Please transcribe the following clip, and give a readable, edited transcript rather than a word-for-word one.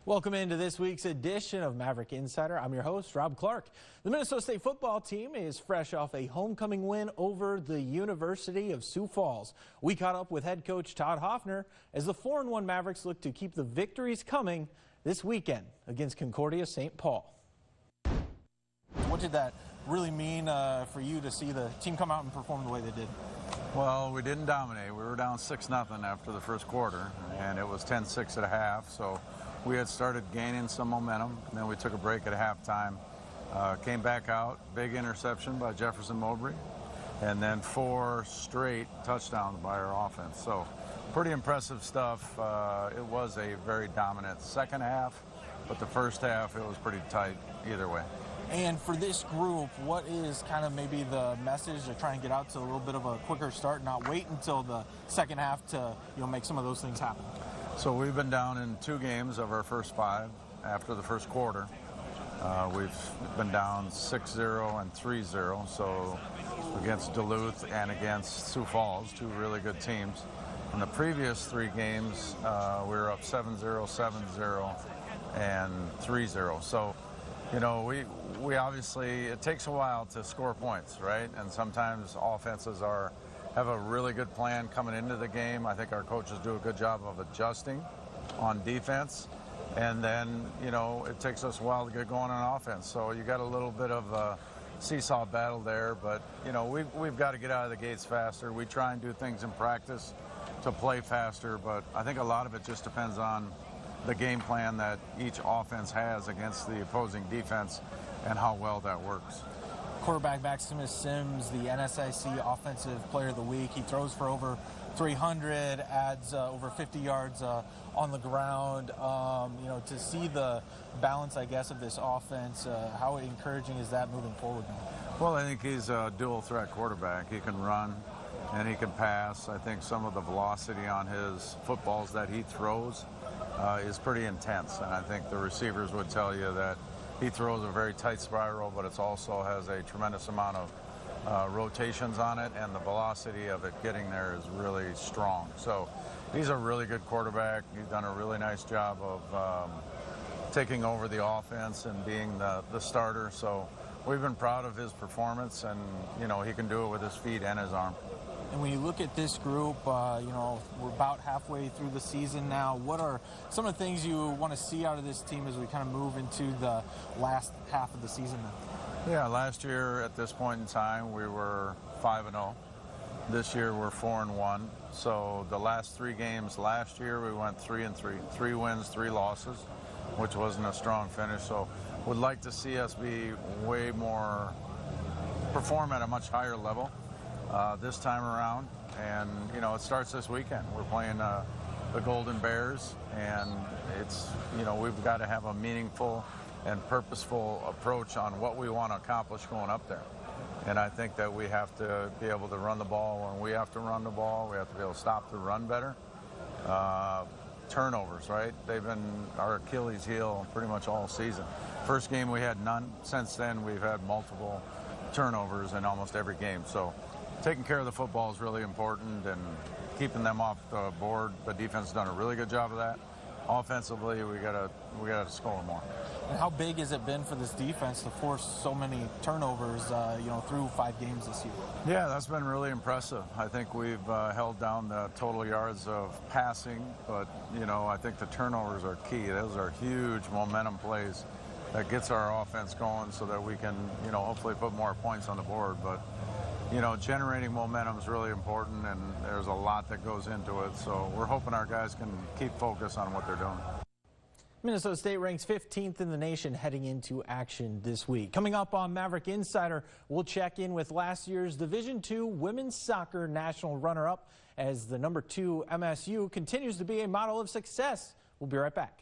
Welcome into this week's edition of Maverick Insider. I'm your host, Rob Clark. The Minnesota State football team is fresh off a homecoming win over the University of Sioux Falls. We caught up with head coach Todd Hoffner as the 4-1 Mavericks look to keep the victories coming this weekend against Concordia St. Paul. What did that really mean for you to see the team come out and perform the way they did? Well, we didn't dominate. We were down 6-0 after the first quarter, and it was 10-6 at a half. So we had started gaining some momentum, and then we took a break at halftime. Came back out, big interception by Jefferson Mowbray, and then 4 straight touchdowns by our offense. So pretty impressive stuff. It was a very dominant second half, but the first half, it was pretty tight either way. And for this group, what is kind of maybe the message to try and get out to a little bit of a quicker start, not wait until the second half to make some of those things happen? So we've been down in 2 games of our first 5 after the first quarter. We've been down 6-0 and 3-0, so against Duluth and against Sioux Falls, 2 really good teams. In the previous 3 games, we were up 7-0, 7-0, and 3-0. So, you know, we obviously, it takes a while to score points, right? And sometimes offenses have a really good plan coming into the game. I think our coaches do a good job of adjusting on defense. And then, you know, it takes us a while to get going on offense. So you got a little bit of a seesaw battle there. But, you know, we've got to get out of the gates faster. We try and do things in practice to play faster. But I think a lot of it just depends on the game plan that each offense has against the opposing defense and how well that works. Quarterback Maximus Sims, the NSIC Offensive Player of the Week. He throws for over 300, adds over 50 yards on the ground. You know, to see the balance, I guess, of this offense, how encouraging is that moving forward now? Well, I think he's a dual-threat quarterback. He can run and he can pass. I think some of the velocity on his footballs that he throws is pretty intense, and I think the receivers would tell you that he throws a very tight spiral, but it also has a tremendous amount of rotations on it, and the velocity of it getting there is really strong. So he's a really good quarterback. He's done a really nice job of taking over the offense and being the starter. So we've been proud of his performance, and, you know, he can do it with his feet and his arm. And when you look at this group, you know, we're about halfway through the season now. What are some of the things you want to see out of this team as we kind of move into the last half of the season now? Yeah, last year at this point in time, we were 5-0. This year we're 4-1. So the last 3 games last year, we went 3-3. 3 wins, 3 losses, which wasn't a strong finish. So would like to see us be way more, perform at a much higher level this time around. And, you know, it starts this weekend. We're playing the Golden Bears, and it's, you know, we've got to have a meaningful and purposeful approach on what we want to accomplish going up there. And I think that we have to be able to run the ball when we have to run the ball. We have to be able to stop the run better. Turnovers, right? They've been our Achilles heel pretty much all season. First game we had none. Since then we've had multiple turnovers in almost every game. So taking care of the football is really important, and keeping them off the board. The defense has done a really good job of that. Offensively, we gotta score more. And how big has it been for this defense to force so many turnovers, you know, through 5 games this year? Yeah, that's been really impressive. I think we've held down the total yards of passing, but, you know, I think the turnovers are key. Those are huge momentum plays that gets our offense going so that we can, you know, hopefully put more points on the board. But, you know, generating momentum is really important, and there's a lot that goes into it. So we're hoping our guys can keep focus on what they're doing. Minnesota State ranks 15th in the nation heading into action this week. Coming up on Maverick Insider, we'll check in with last year's Division II Women's Soccer National runner-up as the #2 MSU continues to be a model of success. We'll be right back.